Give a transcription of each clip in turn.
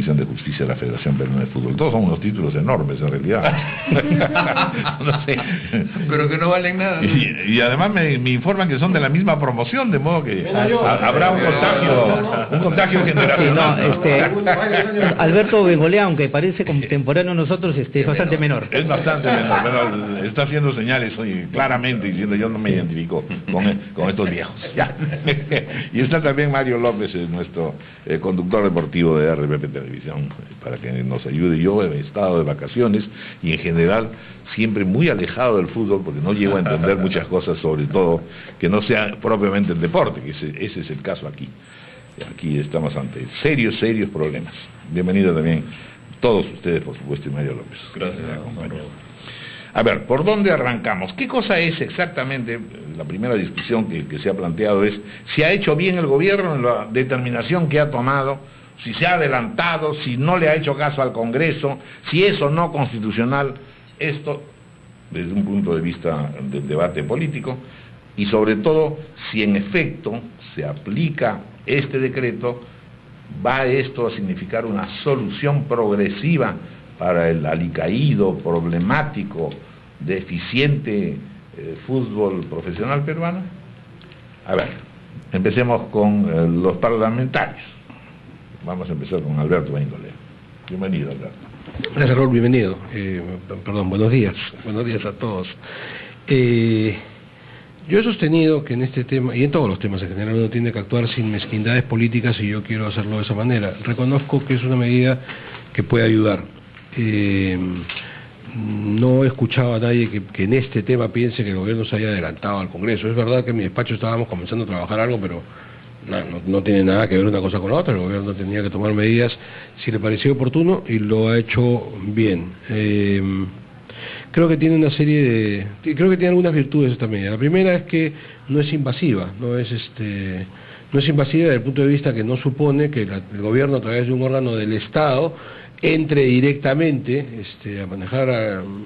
Comisión de Justicia de la Federación Peruana de Fútbol. Todos son unos títulos enormes en realidad. No sé. Pero que no valen nada. Y además me informan que son de la misma promoción, de modo que habrá un contagio generacional. Alberto Bengolea, aunque parece contemporáneo a nosotros, es bastante menor. Es bastante menor, pero está haciendo señales hoy claramente diciendo yo no me identifico con estos viejos. Ya. Y está también Mario López, nuestro conductor deportivo de RPP Televisión, para que nos ayude. Yo he estado de vacaciones y en general siempre muy alejado del fútbol porque no llego a entender muchas cosas, sobre todo que no sea propiamente el deporte, que ese es el caso aquí. Aquí estamos ante serios problemas. Bienvenido también todos ustedes, por supuesto, y Mario López. Gracias, compañero. A ver, ¿por dónde arrancamos? ¿Qué cosa es exactamente? La primera discusión que se ha planteado es si ha hecho bien el gobierno en la determinación que ha tomado, si se ha adelantado, si no le ha hecho caso al Congreso, si es o no constitucional esto, desde un punto de vista del debate político, y sobre todo, si en efecto se aplica este decreto, ¿va esto a significar una solución progresiva para el alicaído, problemático, deficiente fútbol profesional peruano? A ver, empecemos con los parlamentarios. Vamos a empezar con Alberto Bengolea. Bienvenido, Alberto. Gracias, Raúl, bienvenido. Buenos días a todos. Yo he sostenido que en este tema, y en todos los temas en general, uno tiene que actuar sin mezquindades políticas, y yo quiero hacerlo de esa manera. Reconozco que es una medida que puede ayudar. No he escuchado a nadie que en este tema piense que el gobierno se haya adelantado al Congreso. Es verdad que en mi despacho estábamos comenzando a trabajar algo, pero no tiene nada que ver una cosa con la otra. El gobierno tenía que tomar medidas si le parecía oportuno y lo ha hecho bien. Creo que tiene creo que tiene algunas virtudes esta medida. La primera es que no es invasiva, no es invasiva desde el punto de vista que no supone que el gobierno, a través de un órgano del Estado, entre directamente a manejar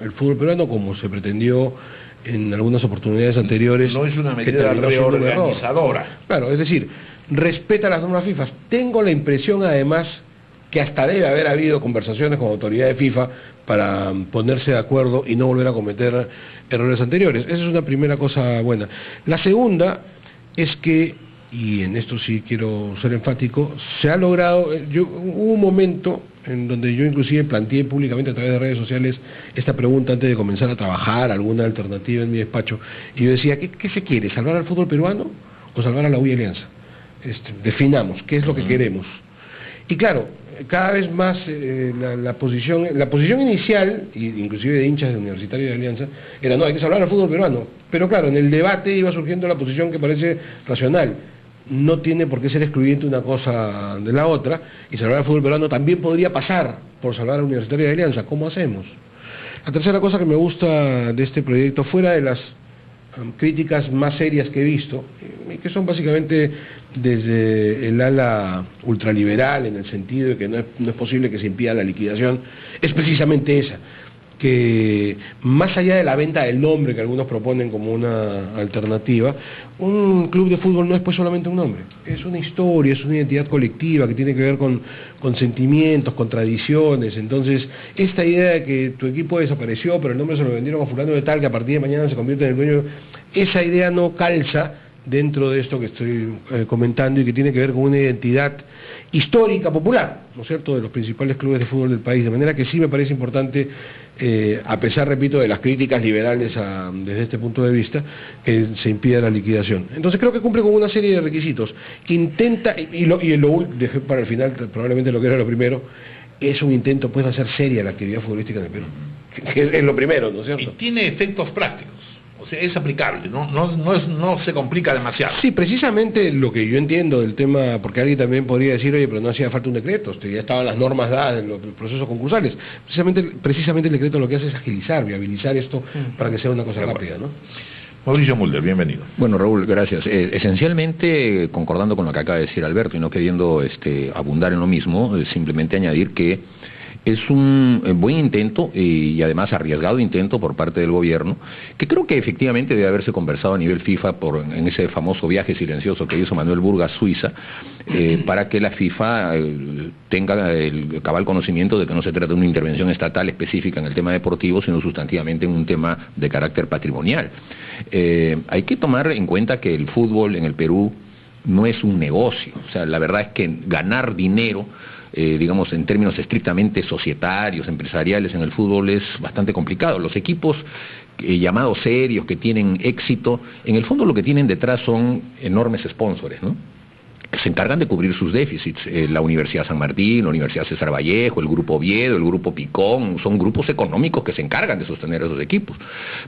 el fútbol peruano como se pretendió en algunas oportunidades anteriores. No es una medida reorganizadora. Claro, es decir, respeta las normas FIFA. Tengo la impresión, además, que hasta debe haber habido conversaciones con autoridades FIFA para ponerse de acuerdo y no volver a cometer errores anteriores. Esa es una primera cosa buena. La segunda es que, y en esto sí quiero ser enfático, se ha logrado, hubo un momento en donde yo inclusive planteé públicamente a través de redes sociales esta pregunta antes de comenzar a trabajar alguna alternativa en mi despacho, y yo decía, ¿qué se quiere? ¿Salvar al fútbol peruano o salvar a la U y Alianza? Definamos, ¿qué es lo que queremos? Y claro, cada vez más la posición inicial, inclusive de hinchas de Universitario y de Alianza, era no, hay que salvar al fútbol peruano. Pero claro, en el debate iba surgiendo la posición que parece racional. No tiene por qué ser excluyente una cosa de la otra, y salvar al fútbol peruano también podría pasar por salvar a Universitario y de Alianza. ¿Cómo hacemos? La tercera cosa que me gusta de este proyecto, fuera de las críticas más serias que he visto, que son básicamente desde el ala ultraliberal, en el sentido de que no es posible que se impida la liquidación, es precisamente esa, que más allá de la venta del nombre que algunos proponen como una alternativa, un club de fútbol no es pues solamente un nombre, es una historia, es una identidad colectiva que tiene que ver con sentimientos, con tradiciones. Entonces, esta idea de que tu equipo desapareció pero el nombre se lo vendieron a fulano de tal que a partir de mañana se convierte en el dueño, esa idea no calza dentro de esto que estoy comentando, y que tiene que ver con una identidad histórica, popular, ¿no es cierto?, de los principales clubes de fútbol del país. De manera que sí me parece importante, a pesar, repito, de las críticas liberales desde este punto de vista, que se impida la liquidación. Entonces creo que cumple con una serie de requisitos. Intenta, y lo dejé para el final, probablemente lo que era lo primero, es un intento pues de hacer seria la actividad futbolística en el Perú, que es lo primero, ¿no es cierto? Y tiene efectos prácticos. O sea, es aplicable, no se complica demasiado. Sí, precisamente lo que yo entiendo del tema, porque alguien también podría decir, oye, pero no hacía falta un decreto, ya estaban las normas dadas en los procesos concursales. Precisamente el decreto lo que hace es agilizar, viabilizar esto para que sea una cosa rápida, ¿no? Mauricio Mulder, bienvenido. Bueno, Raúl, gracias. Esencialmente, concordando con lo que acaba de decir Alberto y no queriendo abundar en lo mismo, simplemente añadir que Es un buen intento y además arriesgado intento por parte del gobierno, que creo que efectivamente debe haberse conversado a nivel FIFA en ese famoso viaje silencioso que hizo Manuel Burga a Suiza, para que la FIFA tenga el cabal conocimiento de que no se trata de una intervención estatal específica en el tema deportivo, sino sustantivamente en un tema de carácter patrimonial. Hay que tomar en cuenta que el fútbol en el Perú no es un negocio, o sea, la verdad es que ganar dinero, digamos en términos estrictamente societarios, empresariales en el fútbol es bastante complicado. Los equipos llamados serios que tienen éxito, en el fondo lo que tienen detrás son enormes sponsors, ¿no?, que se encargan de cubrir sus déficits. La Universidad San Martín, la Universidad César Vallejo, el Grupo Oviedo, el Grupo Picón, son grupos económicos que se encargan de sostener esos equipos.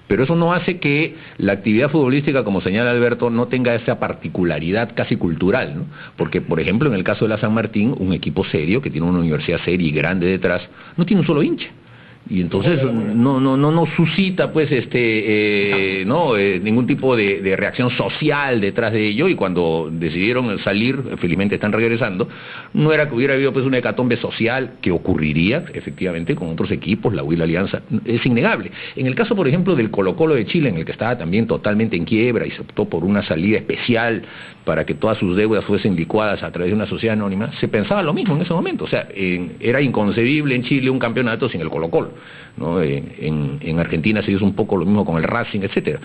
Pero eso no hace que la actividad futbolística, como señala Alberto, no tenga esa particularidad casi cultural, ¿no? Porque, por ejemplo, en el caso de la San Martín, un equipo serio, que tiene una universidad seria y grande detrás, no tiene un solo hincha. Y entonces no suscita pues ningún tipo de reacción social detrás de ello, y cuando decidieron salir, felizmente están regresando, no era que hubiera habido pues una hecatombe social que ocurriría efectivamente con otros equipos, la U y la Alianza, es innegable. En el caso por ejemplo del Colo-Colo de Chile, en el que estaba también totalmente en quiebra y se optó por una salida especial para que todas sus deudas fuesen licuadas a través de una sociedad anónima, se pensaba lo mismo en ese momento. O sea, era inconcebible en Chile un campeonato sin el Colo-Colo, ¿no? En Argentina se hizo un poco lo mismo con el Racing, etcétera.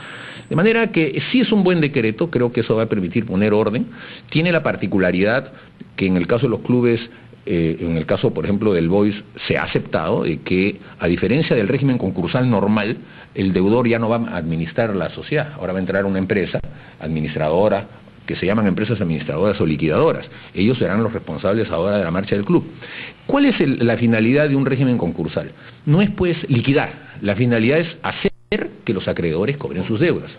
De manera que sí es un buen decreto, creo que eso va a permitir poner orden. Tiene la particularidad que en el caso de los clubes, en el caso por ejemplo del Boys, se ha aceptado que a diferencia del régimen concursal normal, el deudor ya no va a administrar la sociedad, ahora va a entrar una empresa administradora, que se llaman empresas administradoras o liquidadoras. Ellos serán los responsables ahora de la marcha del club. ¿Cuál es la finalidad de un régimen concursal? No es pues liquidar, la finalidad es hacer que los acreedores cobren sus deudas.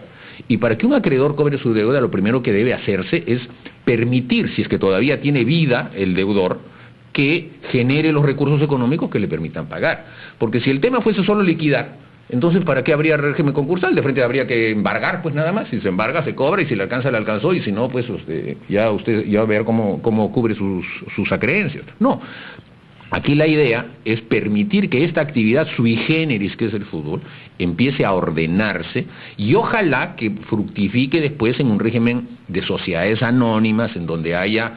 Y para que un acreedor cobre su deuda, lo primero que debe hacerse es permitir, si es que todavía tiene vida el deudor, que genere los recursos económicos que le permitan pagar. Porque si el tema fuese solo liquidar, entonces, ¿para qué habría régimen concursal? De frente habría que embargar, pues nada más. Si se embarga, se cobra, y si le alcanza, le alcanzó, y si no, pues usted ya va a ver cómo cubre sus acreencias. No. Aquí la idea es permitir que esta actividad sui generis, que es el fútbol, empiece a ordenarse, y ojalá que fructifique después en un régimen de sociedades anónimas, en donde haya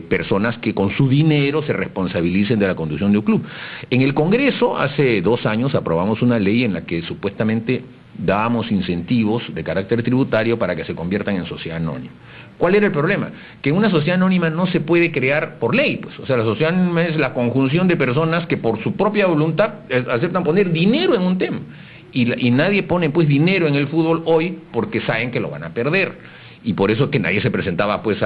personas que con su dinero se responsabilicen de la conducción de un club. En el Congreso, hace 2 años, aprobamos una ley en la que supuestamente dábamos incentivos de carácter tributario para que se conviertan en sociedad anónima. ¿Cuál era el problema? Que en una sociedad anónima no se puede crear por ley, pues. O sea, la sociedad anónima es la conjunción de personas que por su propia voluntad aceptan poner dinero en un tema. Y nadie pone pues dinero en el fútbol hoy porque saben que lo van a perder. Y por eso es que nadie se presentaba pues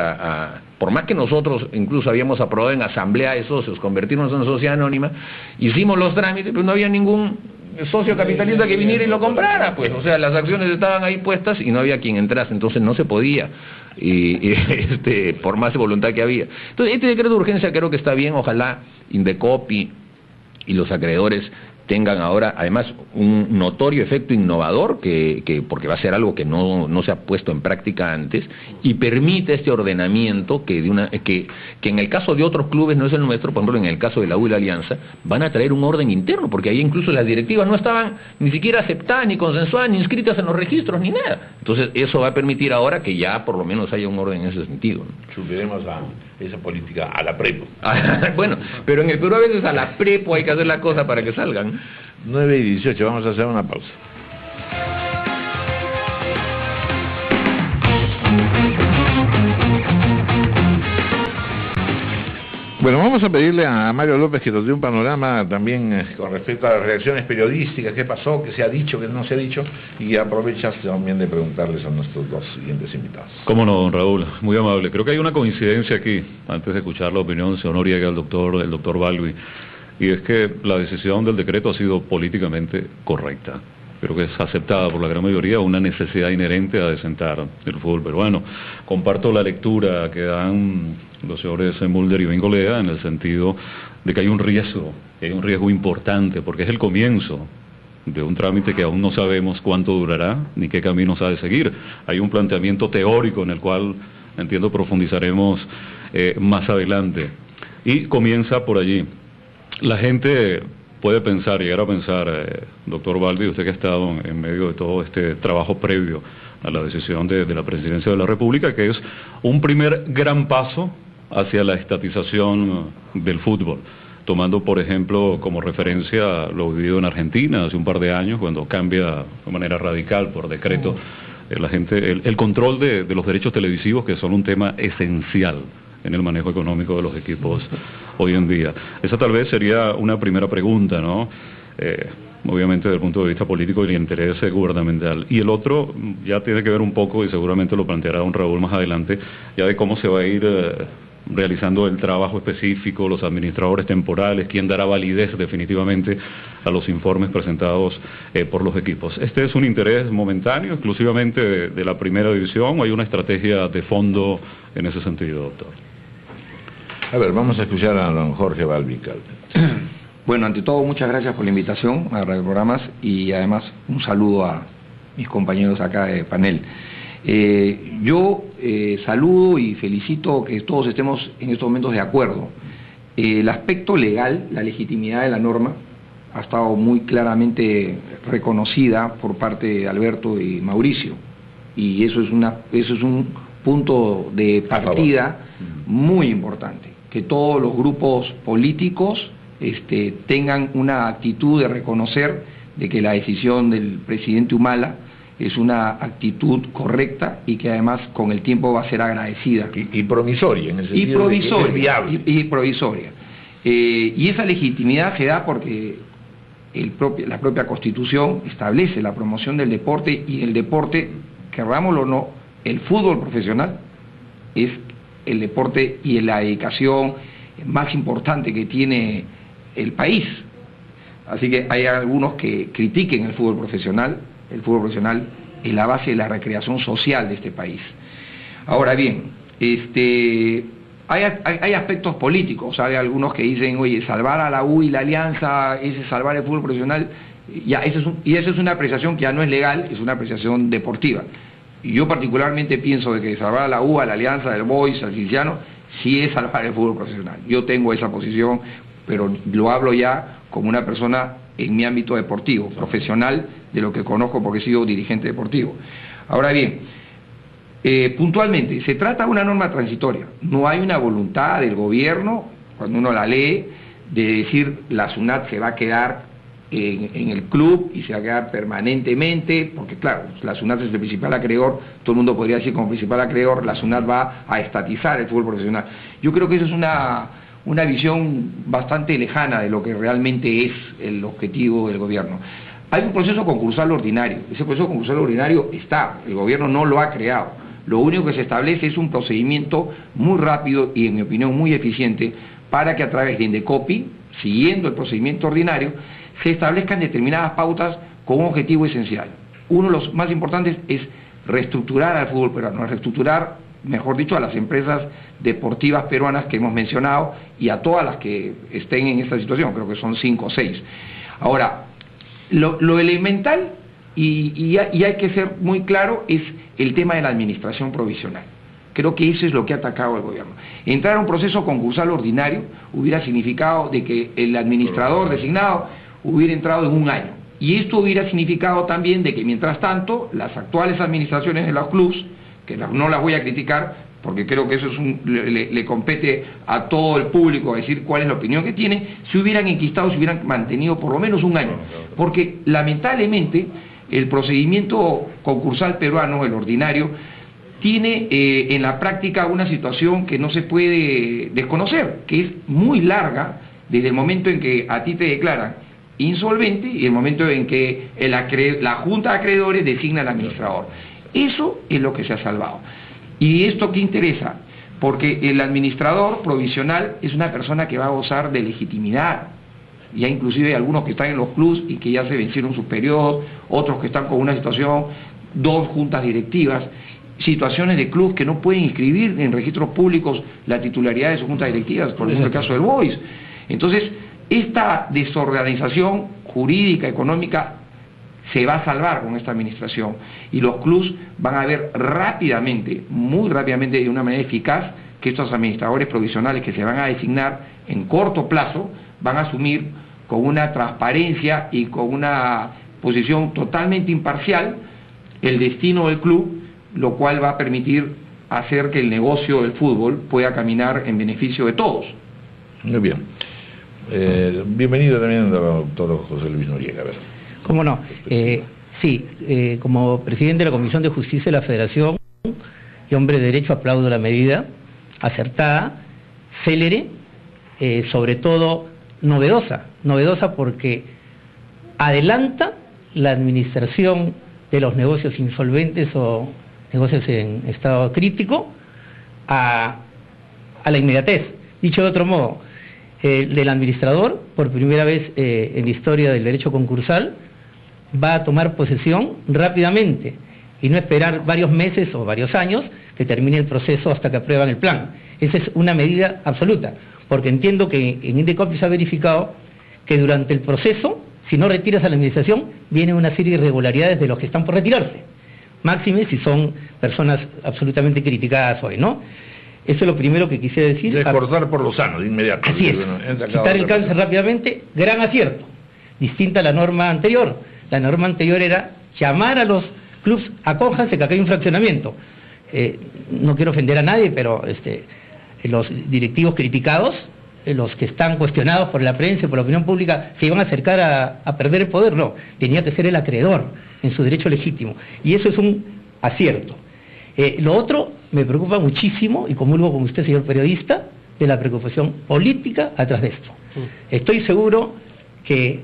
por más que nosotros incluso habíamos aprobado en asamblea de socios convertirnos en una sociedad anónima, hicimos los trámites, pero no había ningún socio capitalista que viniera y lo comprara, pues. O sea, las acciones estaban ahí puestas y no había quien entrase, entonces no se podía, por más voluntad que había. Entonces, este decreto de urgencia creo que está bien, ojalá Indecopi y los acreedores tengan ahora además un notorio efecto innovador, porque va a ser algo que no se ha puesto en práctica antes, y permite este ordenamiento que en el caso de otros clubes no es el nuestro. Por ejemplo, en el caso de la U y la Alianza van a traer un orden interno, porque ahí incluso las directivas no estaban ni siquiera aceptadas, ni consensuadas, ni inscritas en los registros, ni nada. Entonces eso va a permitir ahora que ya por lo menos haya un orden en ese sentido, ¿no? Subiremos a esa política a la prepo. Bueno, pero en el Perú a veces a la prepo hay que hacer la cosa para que salgan. 9:18, vamos a hacer una pausa. Bueno, vamos a pedirle a Mario López que nos dé un panorama también con respecto a las reacciones periodísticas, qué pasó, qué se ha dicho, qué no se ha dicho, y aprovechas también de preguntarles a nuestros 2 siguientes invitados. Cómo no, don Raúl, muy amable. Creo que hay una coincidencia aquí, antes de escuchar la opinión, se honoría el doctor Balbi, y es que la decisión del decreto ha sido políticamente correcta. Creo que es aceptada por la gran mayoría, una necesidad inherente a desentar el fútbol peruano. Comparto la lectura que dan los señores Mulder y Bengolea en el sentido de que hay un riesgo importante, porque es el comienzo de un trámite que aún no sabemos cuánto durará ni qué caminos ha de seguir. Hay un planteamiento teórico en el cual, entiendo, profundizaremos más adelante. Y comienza por allí. La gente puede pensar, llegar a pensar, doctor Balbi, usted que ha estado en medio de todo este trabajo previo a la decisión de la Presidencia de la República, que es un primer gran paso hacia la estatización del fútbol, tomando por ejemplo como referencia lo vivido en Argentina hace un par de años, cuando cambia de manera radical por decreto el control de los derechos televisivos, que son un tema esencial en el manejo económico de los equipos hoy en día. Esa tal vez sería una primera pregunta, ¿no? Obviamente desde el punto de vista político y el interés gubernamental. Y el otro ya tiene que ver un poco, y seguramente lo planteará don Raúl más adelante, ya de cómo se va a ir realizando el trabajo específico, los administradores temporales, quién dará validez definitivamente a los informes presentados por los equipos. ¿Este es un interés momentáneo, exclusivamente de la primera división, o hay una estrategia de fondo en ese sentido, doctor? A ver, vamos a escuchar a don Jorge Balbi. Bueno, ante todo, muchas gracias por la invitación a Radio Programas y además un saludo a mis compañeros acá de panel. Yo saludo y felicito que todos estemos en estos momentos de acuerdo. El aspecto legal, la legitimidad de la norma, ha estado muy claramente reconocida por parte de Alberto y Mauricio, y eso es un punto de partida muy importante, que todos los grupos políticos tengan una actitud de reconocer de que la decisión del presidente Humala es una actitud correcta y que además con el tiempo va a ser agradecida. Y provisoria, en el sentido de que es viable. Y provisoria. Y esa legitimidad se da porque la propia Constitución establece la promoción del deporte, y el deporte, querrámoslo o no, el fútbol profesional es el deporte y la dedicación más importante que tiene el país. Así que hay algunos que critiquen el fútbol profesional. El fútbol profesional es la base de la recreación social de este país. Ahora bien, hay aspectos políticos. Hay algunos que dicen, oye, salvar a la U y la Alianza es salvar el fútbol profesional. Y esa es una apreciación que ya no es legal, es una apreciación deportiva. Y yo particularmente pienso de que salvar a la U, a la Alianza, del Boys, al Cienciano, sí es salvar el fútbol profesional. Yo tengo esa posición, pero lo hablo ya como una persona en mi ámbito deportivo, profesional, de lo que conozco porque he sido dirigente deportivo. Ahora bien, puntualmente, se trata de una norma transitoria. No hay una voluntad del gobierno, cuando uno la lee, de decir la SUNAT se va a quedar en el club y se va a quedar permanentemente, porque claro, la SUNAT es el principal acreedor, todo el mundo podría decir como principal acreedor, la SUNAT va a estatizar el fútbol profesional. Yo creo que eso es una visión bastante lejana de lo que realmente es el objetivo del gobierno. Hay un proceso concursal ordinario, ese proceso concursal ordinario está, el gobierno no lo ha creado, lo único que se establece es un procedimiento muy rápido y en mi opinión muy eficiente para que a través de Indecopi, siguiendo el procedimiento ordinario, se establezcan determinadas pautas con un objetivo esencial. Uno de los más importantes es reestructurar al fútbol peruano, reestructurar, mejor dicho, a las empresas deportivas peruanas que hemos mencionado y a todas las que estén en esta situación, creo que son 5 o 6. Ahora, lo elemental, y hay que ser muy claro, es el tema de la administración provisional. Creo que eso es lo que ha atacado el gobierno. Entrar a un proceso concursal ordinario hubiera significado de que el administrador designado hubiera entrado en un año. Y esto hubiera significado también de que, mientras tanto, las actuales administraciones de los clubes, que no las voy a criticar, porque creo que eso es le compete a todo el público decir cuál es la opinión que tiene, se hubieran enquistado, se hubieran mantenido por lo menos un año. Porque, lamentablemente, el procedimiento concursal peruano, el ordinario, tiene en la práctica una situación que no se puede desconocer, que es muy larga desde el momento en que a ti te declaran insolvente y el momento en que la Junta de Acreedores designa al administrador. Eso es lo que se ha salvado. ¿Y esto qué interesa? Porque el administrador provisional es una persona que va a gozar de legitimidad. Ya inclusive hay algunos que están en los clubes y que ya se vencieron sus periodos, otros que están con una situación, 2 juntas directivas, situaciones de clubes que no pueden inscribir en registros públicos la titularidad de sus juntas directivas, por ejemplo el caso del Boys. Entonces, esta desorganización jurídica, económica, se va a salvar con esta administración y los clubes van a ver rápidamente, muy rápidamente, de una manera eficaz, que estos administradores provisionales que se van a designar en corto plazo van a asumir con una transparencia y con una posición totalmente imparcial el destino del club, lo cual va a permitir hacer que el negocio del fútbol pueda caminar en beneficio de todos. Muy bien. Bienvenido también, doctor José Luis Noriega. A ver. ¿Cómo no? Sí, como presidente de la Comisión de Justicia de la Federación y hombre de derecho, aplaudo la medida, acertada, célere, sobre todo novedosa porque adelanta la administración de los negocios insolventes o negocios en estado crítico a la inmediatez. Dicho de otro modo, del administrador, por primera vez en la historia del derecho concursal, va a tomar posesión rápidamente y no esperar varios meses o varios años que termine el proceso hasta que aprueban el plan. Esa es una medida absoluta, porque entiendo que en Indecopy se ha verificado que durante el proceso, si no retiras a la administración, viene una serie de irregularidades de los que están por retirarse. Máxime si son personas absolutamente criticadas hoy, ¿no? Eso es lo primero que quisiera decir. De cortar por lo sano, de inmediato. Así es. Quitar el cáncer rápidamente, gran acierto. Distinta a la norma anterior. La norma anterior era llamar a los clubes, acójanse que acá hay un fraccionamiento. No quiero ofender a nadie, pero los directivos criticados, los que están cuestionados por la prensa y por la opinión pública, se iban a acercar a perder el poder. No, tenía que ser el acreedor en su derecho legítimo. Y eso es un acierto. Lo otro me preocupa muchísimo, y comulgo con usted, señor periodista, de la preocupación política atrás de esto. Estoy seguro que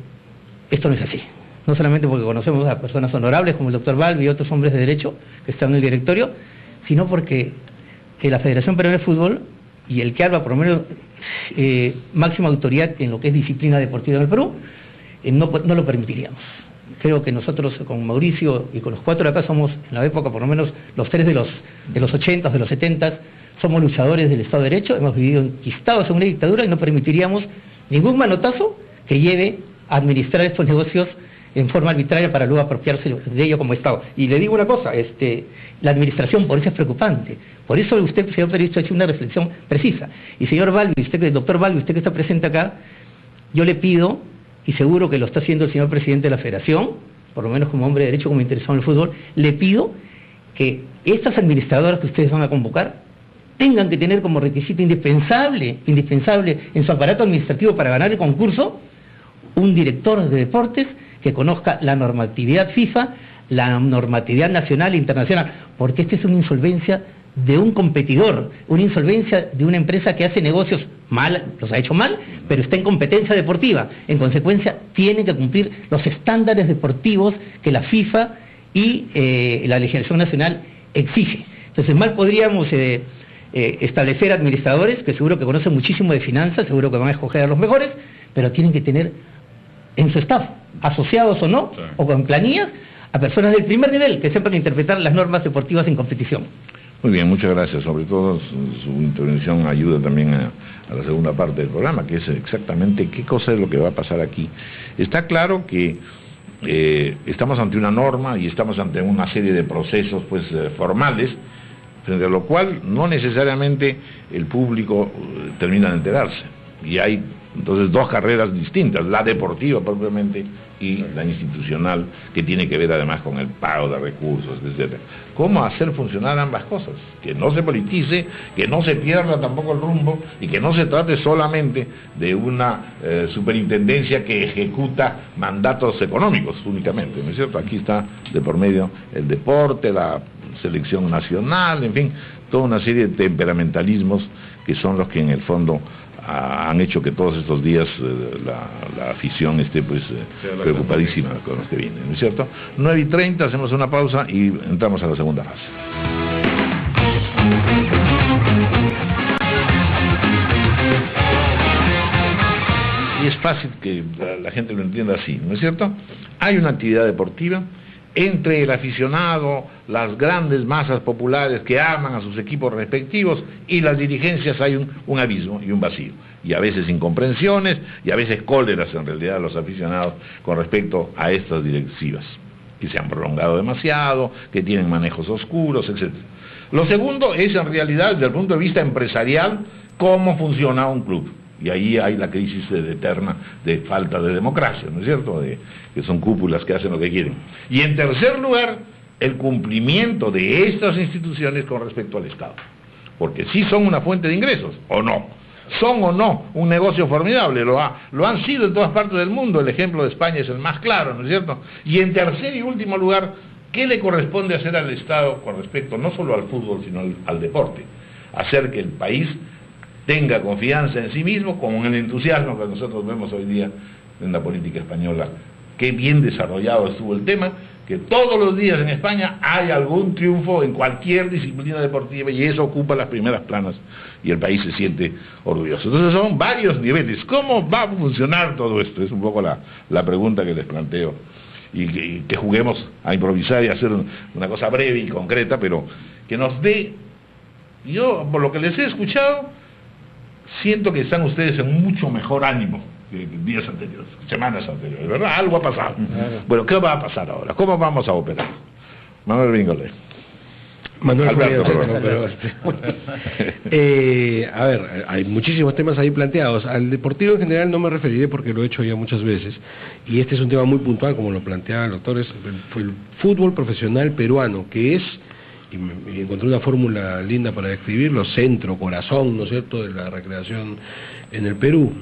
esto no es así. No solamente porque conocemos a personas honorables como el doctor Balbi y otros hombres de derecho que están en el directorio, sino porque la Federación Peruana de Fútbol y el que habla por lo menos máxima autoridad en lo que es disciplina deportiva en el Perú, no lo permitiríamos. Creo que nosotros con Mauricio y con los cuatro de acá somos, en la época por lo menos los tres de los 80s, de los 70s, somos luchadores del Estado de Derecho, hemos vivido enquistados en una dictadura y no permitiríamos ningún manotazo que lleve a administrar estos negocios en forma arbitraria para luego apropiarse de ello como Estado. Y le digo una cosa, la administración por eso es preocupante. Por eso usted, señor periodista, ha hecho una reflexión precisa. Y señor Balbi, doctor Balbi, usted que está presente acá, yo le pido, y seguro que lo está haciendo el señor presidente de la Federación, por lo menos como hombre de derecho, como interesado en el fútbol, le pido que estas administradoras que ustedes van a convocar tengan que tener como requisito indispensable en su aparato administrativo para ganar el concurso, un director de deportes que conozca la normatividad FIFA, la normatividad nacional e internacional, porque esta es una insolvencia de un competidor, una insolvencia de una empresa que hace negocios mal, los ha hecho mal, pero está en competencia deportiva. En consecuencia, tiene que cumplir los estándares deportivos que la FIFA y la legislación nacional exige. Entonces, mal podríamos establecer administradores que seguro que conocen muchísimo de finanzas, seguro que van a escoger a los mejores, pero tienen que tener en su staff, asociados o no, o con planillas, a personas del primer nivel que sepan interpretar las normas deportivas en competición. Muy bien, muchas gracias. Sobre todo su intervención ayuda también a la segunda parte del programa, que es exactamente qué cosa es lo que va a pasar aquí. Está claro que estamos ante una norma y estamos ante una serie de procesos formales, frente a lo cual no necesariamente el público termina de enterarse. Y hay entonces dos carreras distintas, la deportiva propiamente y la institucional, que tiene que ver además con el pago de recursos, etcétera. ¿Cómo hacer funcionar ambas cosas? Que no se politice, que no se pierda tampoco el rumbo y que no se trate solamente de una superintendencia que ejecuta mandatos económicos únicamente, ¿no es cierto? Aquí está de por medio el deporte, la selección nacional, en fin, toda una serie de temperamentalismos que son los que en el fondo han hecho que todos estos días la afición esté preocupadísima con los que vienen, ¿no es cierto? 9:30, hacemos una pausa y entramos a la segunda fase. Y es fácil que la gente lo entienda así, ¿no es cierto? Hay una actividad deportiva. Entre el aficionado, las grandes masas populares que aman a sus equipos respectivos y las dirigencias hay un abismo y un vacío. Y a veces incomprensiones y a veces cóleras en realidad de los aficionados con respecto a estas directivas, que se han prolongado demasiado, que tienen manejos oscuros, etc. Lo segundo es en realidad desde el punto de vista empresarial cómo funciona un club. Y ahí hay la crisis eterna de falta de democracia, ¿no es cierto? Que son cúpulas que hacen lo que quieren. Y en tercer lugar, el cumplimiento de estas instituciones con respecto al Estado. Porque sí son una fuente de ingresos, ¿o no? Son o no un negocio formidable, lo han sido en todas partes del mundo, el ejemplo de España es el más claro, ¿no es cierto? Y en tercer y último lugar, ¿qué le corresponde hacer al Estado con respecto no solo al fútbol, sino al deporte? Hacer que el país tenga confianza en sí mismo, como en el entusiasmo que nosotros vemos hoy día en la política española. Qué bien desarrollado estuvo el tema, que todos los días en España hay algún triunfo en cualquier disciplina deportiva y eso ocupa las primeras planas y el país se siente orgulloso. Entonces son varios niveles. ¿Cómo va a funcionar todo esto? Es un poco la pregunta que les planteo. Y que juguemos a improvisar y a hacer una cosa breve y concreta, pero que nos dé... Yo, por lo que les he escuchado, siento que están ustedes en mucho mejor ánimo que días anteriores, semanas anteriores, ¿verdad? Algo ha pasado. Claro. Bueno, ¿qué va a pasar ahora? ¿Cómo vamos a operar? Manuel Bingolé. Manuel Alberto, Floriano, perdón. a ver, hay muchísimos temas ahí planteados. Al deportivo en general no me referiré porque lo he hecho ya muchas veces. Y este es un tema muy puntual, como lo planteaba el doctor, fue el fútbol profesional peruano, que es, y encontré una fórmula linda para describirlo, centro, corazón, ¿no es cierto?, de la recreación en el Perú.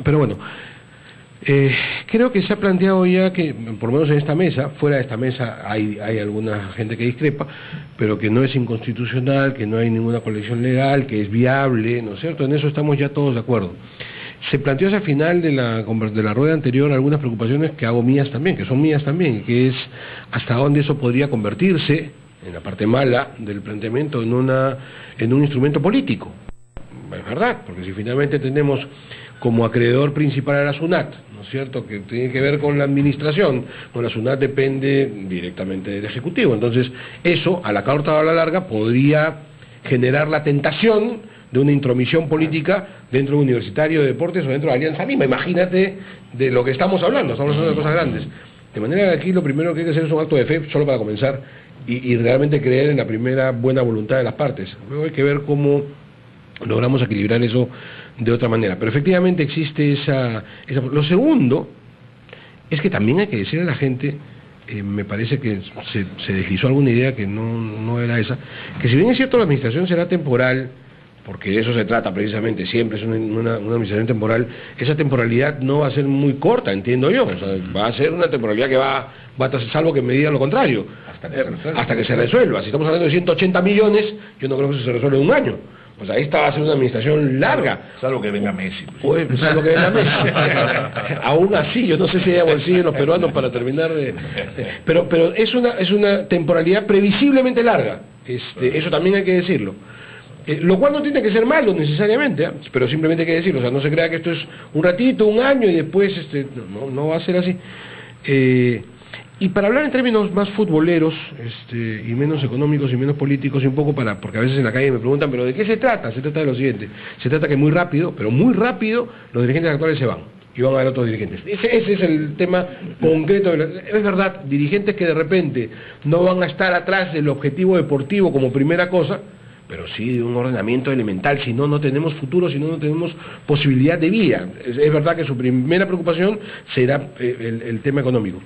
Pero bueno, creo que se ha planteado ya que, por lo menos en esta mesa, fuera de esta mesa hay alguna gente que discrepa, pero que no es inconstitucional, que no hay ninguna colección legal, que es viable, ¿no es cierto? En eso estamos ya todos de acuerdo. Se planteó hacia el final de la rueda anterior algunas preocupaciones que hago mías también, que son mías también, que es hasta dónde eso podría convertirse, en la parte mala del planteamiento, en un instrumento político. Es verdad, porque si finalmente tenemos como acreedor principal a la SUNAT, ¿no es cierto?, que tiene que ver con la administración, pues la SUNAT depende directamente del Ejecutivo. Entonces, eso, a la corta o a la larga, podría generar la tentación de una intromisión política dentro de Universitario de Deportes o dentro de Alianza Lima. Imagínate de lo que estamos hablando de cosas grandes. De manera que aquí lo primero que hay que hacer es un acto de fe, solo para comenzar, y realmente creer en la primera buena voluntad de las partes. Luego hay que ver cómo logramos equilibrar eso de otra manera. Pero efectivamente existe esa... Lo segundo es que también hay que decirle a la gente, me parece que se deslizó alguna idea que no era esa, que si bien es cierto la administración será temporal, porque de eso se trata precisamente, siempre es una administración temporal, esa temporalidad no va a ser muy corta, entiendo yo, o sea, va a ser una temporalidad que va a salvo que me digan lo contrario, hasta que se resuelva. Si estamos hablando de 180 millones, yo no creo que eso se resuelva en un año. Pues ahí va a ser una administración larga. Salvo que venga Messi. Pues, salvo que venga Messi. Aún así, yo no sé si hay bolsillo en los peruanos para terminar de... Pero es una temporalidad previsiblemente larga. Eso también hay que decirlo. Lo cual no tiene que ser malo necesariamente, pero simplemente hay que decirlo. O sea, no se crea que esto es un ratito, un año y después no va a ser así. Y para hablar en términos más futboleros, y menos económicos y menos políticos, y un poco porque a veces en la calle me preguntan, ¿pero de qué se trata? Se trata de lo siguiente, se trata que muy rápido, pero muy rápido, los dirigentes actuales se van, y van a haber otros dirigentes. Ese es el tema concreto. Es verdad, dirigentes que de repente no van a estar atrás del objetivo deportivo como primera cosa, pero sí de un ordenamiento elemental, si no tenemos futuro, si no tenemos posibilidad de vida. Es verdad que su primera preocupación será el tema económico.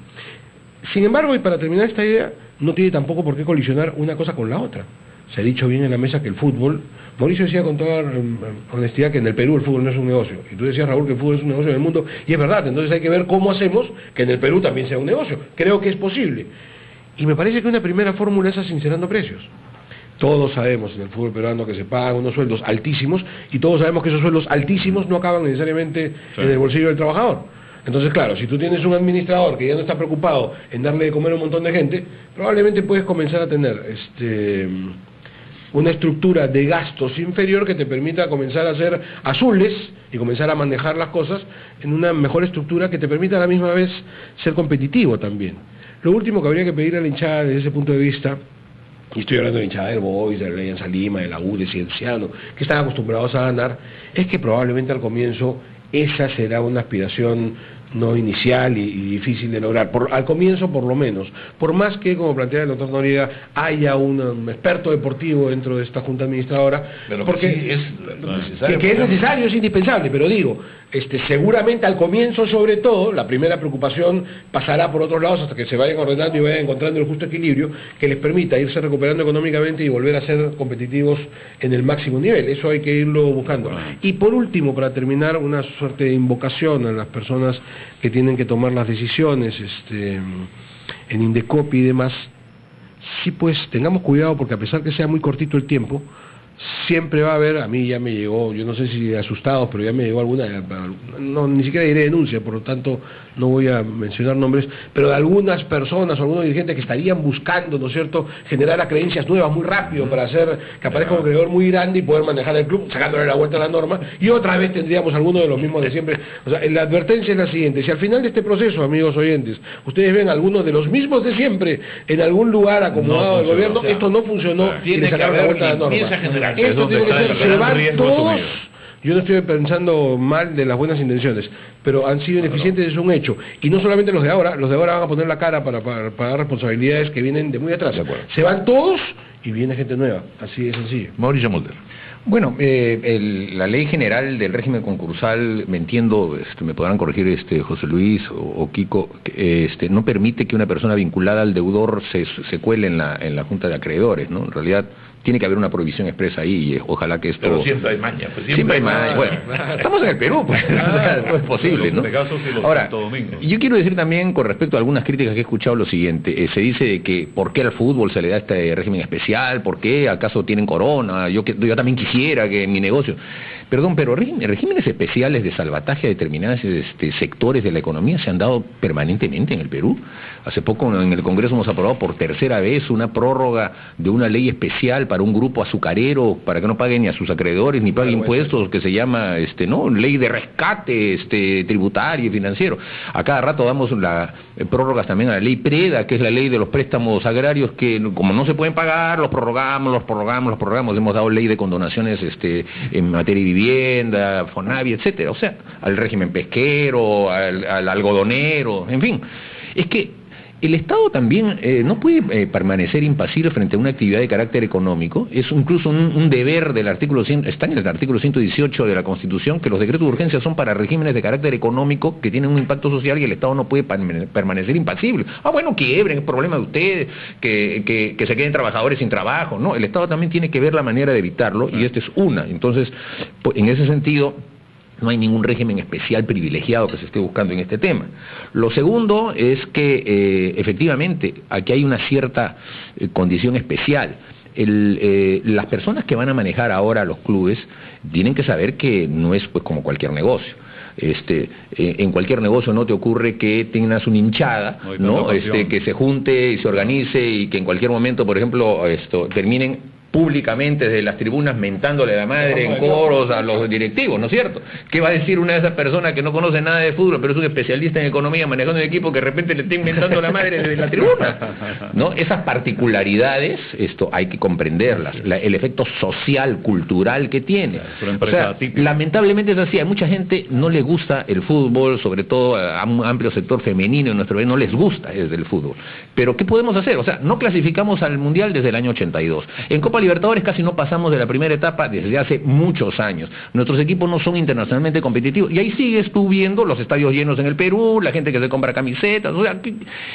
Sin embargo, y para terminar esta idea, no tiene tampoco por qué colisionar una cosa con la otra. Se ha dicho bien en la mesa que el fútbol, Mauricio decía con toda honestidad que en el Perú el fútbol no es un negocio, y tú decías, Raúl, que el fútbol es un negocio en el mundo, y es verdad. Entonces hay que ver cómo hacemos que en el Perú también sea un negocio. Creo que es posible, y me parece que una primera fórmula es sincerando precios. Todos sabemos en el fútbol peruano que se pagan unos sueldos altísimos, y todos sabemos que esos sueldos altísimos no acaban necesariamente en el bolsillo del trabajador. Entonces, claro, si tú tienes un administrador que ya no está preocupado en darle de comer a un montón de gente, probablemente puedes comenzar a tener una estructura de gastos inferior que te permita comenzar a hacer azules y comenzar a manejar las cosas en una mejor estructura que te permita a la misma vez ser competitivo también. Lo último que habría que pedir a la hinchada desde ese punto de vista, y estoy hablando de hinchada del Boys, de la Alianza Lima, de la U, de Cienciano, que están acostumbrados a ganar, es que probablemente al comienzo esa será una aspiración no inicial y difícil de lograr, al comienzo por lo menos, por más que, como plantea el doctor Noriega, haya un experto deportivo dentro de esta junta administradora, pero porque sí es necesario, que es necesario, es indispensable, pero digo, seguramente al comienzo sobre todo, la primera preocupación pasará por otros lados hasta que se vayan ordenando y vayan encontrando el justo equilibrio que les permita irse recuperando económicamente y volver a ser competitivos en el máximo nivel. Eso hay que irlo buscando. Y por último, para terminar, una suerte de invocación a las personas que tienen que tomar las decisiones en Indecopi y demás. Sí, pues tengamos cuidado, porque a pesar que sea muy cortito el tiempo, siempre va a haber, a mí ya me llegó, yo no sé si asustados, pero ya me llegó alguna, no, ni siquiera diré denuncia, por lo tanto no voy a mencionar nombres, pero de algunas personas o algunos dirigentes que estarían buscando, ¿no es cierto?, generar a creencias nuevas muy rápido para hacer que aparezca un creador muy grande y poder manejar el club, sacándole la vuelta a la norma, y otra vez tendríamos algunos de los mismos de siempre. O sea, la advertencia es la siguiente: si al final de este proceso, amigos oyentes, ustedes ven algunos de los mismos de siempre en algún lugar acomodado del gobierno, esto no funcionó, y le sacaron la vuelta a la norma. Esto tiene que ser, se van todos. Yo no estoy pensando mal de las buenas intenciones, pero han sido ineficientes, es un hecho. Y no solamente los de ahora van a poner la cara para pagar responsabilidades que vienen de muy atrás. Se van todos y viene gente nueva, así de sencillo. Mauricio Mulder. Bueno, la ley general del régimen concursal, me entiendo, me podrán corregir José Luis o Kiko, no permite que una persona vinculada al deudor se cuele en la junta de acreedores, ¿no? En realidad tiene que haber una prohibición expresa ahí, y ojalá que esto... Pero siempre hay maña. Pues siempre hay maña. Bueno, estamos en el Perú, pues, no es posible, ¿no? Ahora, yo quiero decir también, con respecto a algunas críticas que he escuchado, lo siguiente: se dice de que ¿por qué al fútbol se le da este régimen especial? ¿Por qué? ¿Acaso tienen corona? Yo también quisiera que en mi negocio... Perdón, pero regímenes especiales de salvataje a determinados sectores de la economía se han dado permanentemente en el Perú. Hace poco en el Congreso hemos aprobado por tercera vez una prórroga de una ley especial para un grupo azucarero, para que no paguen ni a sus acreedores ni paguen impuestos, que se llama ley de rescate tributario y financiero. A cada rato damos prórrogas también a la ley PREDA, que es la ley de los préstamos agrarios, que como no se pueden pagar, los prorrogamos. Hemos dado ley de condonaciones en materia de vivienda, Fonavi, etcétera. O sea, al régimen pesquero, al algodonero, en fin. Es que el Estado también no puede permanecer impasible frente a una actividad de carácter económico. Es incluso un deber del artículo 100, está en el artículo 118 de la Constitución, que los decretos de urgencia son para regímenes de carácter económico que tienen un impacto social, y el Estado no puede permanecer impasible. Bueno, quiebren, es problema de ustedes, que se queden trabajadores sin trabajo. No, el Estado también tiene que ver la manera de evitarlo, y esta es una. Entonces, en ese sentido, no hay ningún régimen especial privilegiado que se esté buscando en este tema. Lo segundo es que efectivamente aquí hay una cierta condición especial. Las personas que van a manejar ahora los clubes tienen que saber que no es pues como cualquier negocio. En cualquier negocio no te ocurre que tengas una hinchada, ¿no? Que se junte y se organice, y que en cualquier momento, por ejemplo, terminen públicamente desde las tribunas mentándole a la madre en coros a los directivos, ¿no es cierto? ¿Qué va a decir una de esas personas que no conoce nada de fútbol, pero es un especialista en economía manejando un equipo, que de repente le está inventando a la madre desde la tribuna? ¿No? Esas particularidades, hay que comprenderlas, el efecto social, cultural que tiene. O sea, lamentablemente es así. A mucha gente no le gusta el fútbol, sobre todo a un amplio sector femenino en nuestro país no les gusta el fútbol. Pero ¿qué podemos hacer? O sea, no clasificamos al Mundial desde el año 82. En Copa Libertadores casi no pasamos de la primera etapa desde hace muchos años. Nuestros equipos no son internacionalmente competitivos, y ahí sigues tú viendo los estadios llenos en el Perú, la gente que se compra camisetas. O sea,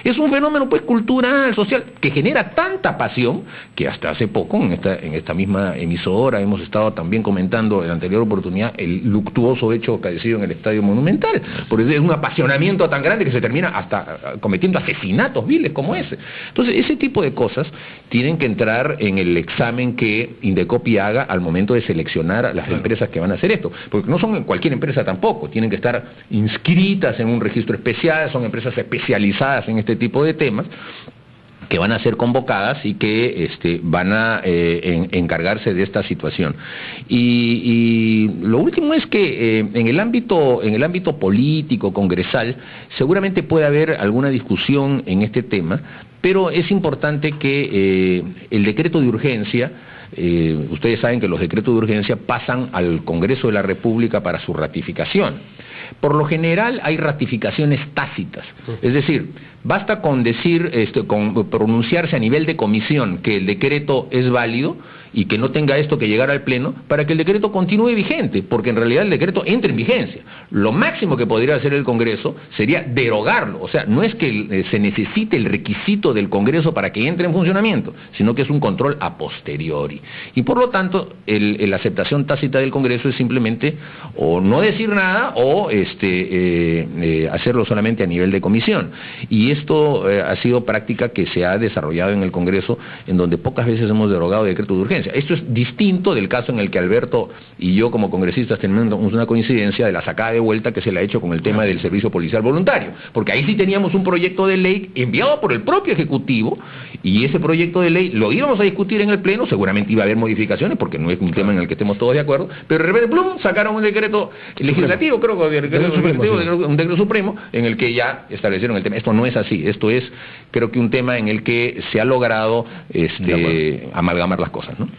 es un fenómeno pues cultural, social, que genera tanta pasión que hasta hace poco en esta misma emisora hemos estado también comentando en la anterior oportunidad el luctuoso hecho acaecido en el Estadio Monumental, porque es un apasionamiento tan grande que se termina hasta cometiendo asesinatos viles como ese. Entonces, ese tipo de cosas tienen que entrar en el examen que Indecopi haga al momento de seleccionar a las empresas que van a hacer esto, porque no son cualquier empresa tampoco, tienen que estar inscritas en un registro especial, son empresas especializadas en este tipo de temas, que van a ser convocadas y que van a encargarse de esta situación. Y lo último es que en el ámbito político, congresal, seguramente puede haber alguna discusión en este tema, pero es importante que el decreto de urgencia ustedes saben que los decretos de urgencia pasan al Congreso de la República para su ratificación. Por lo general hay ratificaciones tácitas, es decir, basta con decir, con pronunciarse a nivel de comisión que el decreto es válido y que no tenga esto que llegar al Pleno para que el decreto continúe vigente, porque en realidad el decreto entra en vigencia. Lo máximo que podría hacer el Congreso sería derogarlo, o sea, no es que se necesite el requisito del Congreso para que entre en funcionamiento, sino que es un control a posteriori. Y por lo tanto, la aceptación tácita del Congreso es simplemente o no decir nada o hacerlo solamente a nivel de comisión. Y esto ha sido práctica que se ha desarrollado en el Congreso, en donde pocas veces hemos derogado decretos de urgencia. Esto es distinto del caso en el que Alberto y yo como congresistas tenemos una coincidencia de la sacada de vuelta que se le ha hecho con el tema del servicio policial voluntario, porque ahí sí teníamos un proyecto de ley enviado por el propio Ejecutivo y ese proyecto de ley lo íbamos a discutir en el Pleno, seguramente iba a haber modificaciones porque no es un tema en el que estemos todos de acuerdo, pero de repente ¡plum!, sacaron un decreto legislativo, creo que un decreto supremo en el que ya establecieron el tema. Esto no es así, esto es creo que un tema en el que se ha logrado amalgamar las cosas, ¿no?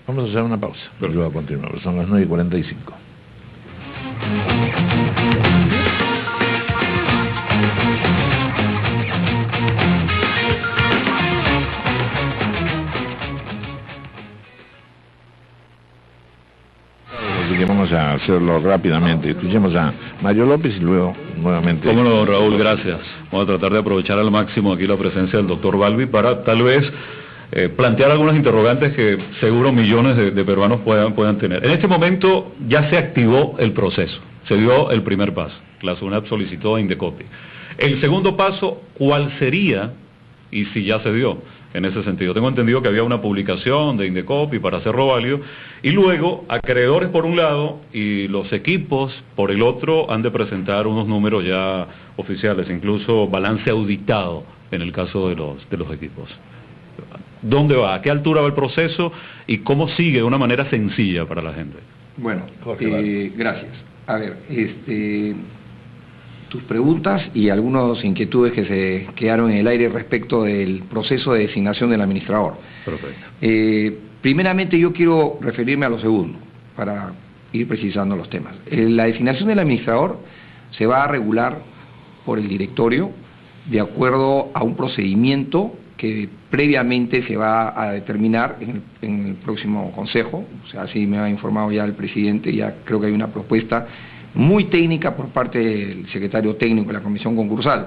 Vamos a hacer una pausa, pero luego a continuar. Son las 9:45. Así que vamos a hacerlo rápidamente. Escuchemos a Mario López y luego nuevamente... Cómo no, Raúl, gracias. Vamos a tratar de aprovechar al máximo aquí la presencia del doctor Balbi para tal vez plantear algunas interrogantes que seguro millones de peruanos puedan tener. En este momento ya se activó el proceso, se dio el primer paso, la SUNAT solicitó a Indecopi. El segundo paso, ¿cuál sería y si ya se dio en ese sentido? Tengo entendido que había una publicación de Indecopi para hacerlo válido y luego acreedores por un lado y los equipos por el otro han de presentar unos números ya oficiales, incluso balance auditado en el caso de los equipos. ¿Dónde va? ¿A qué altura va el proceso? ¿Y cómo sigue de una manera sencilla para la gente? Bueno, gracias. A ver, tus preguntas y algunas inquietudes que se quedaron en el aire respecto del proceso de designación del administrador. Perfecto. Primeramente yo quiero referirme a lo segundo, para ir precisando los temas. La designación del administrador se va a regular por el directorio de acuerdo a un procedimiento que previamente se va a determinar en el próximo consejo, o sea, así me ha informado ya el presidente, ya creo que hay una propuesta muy técnica por parte del secretario técnico de la comisión concursal.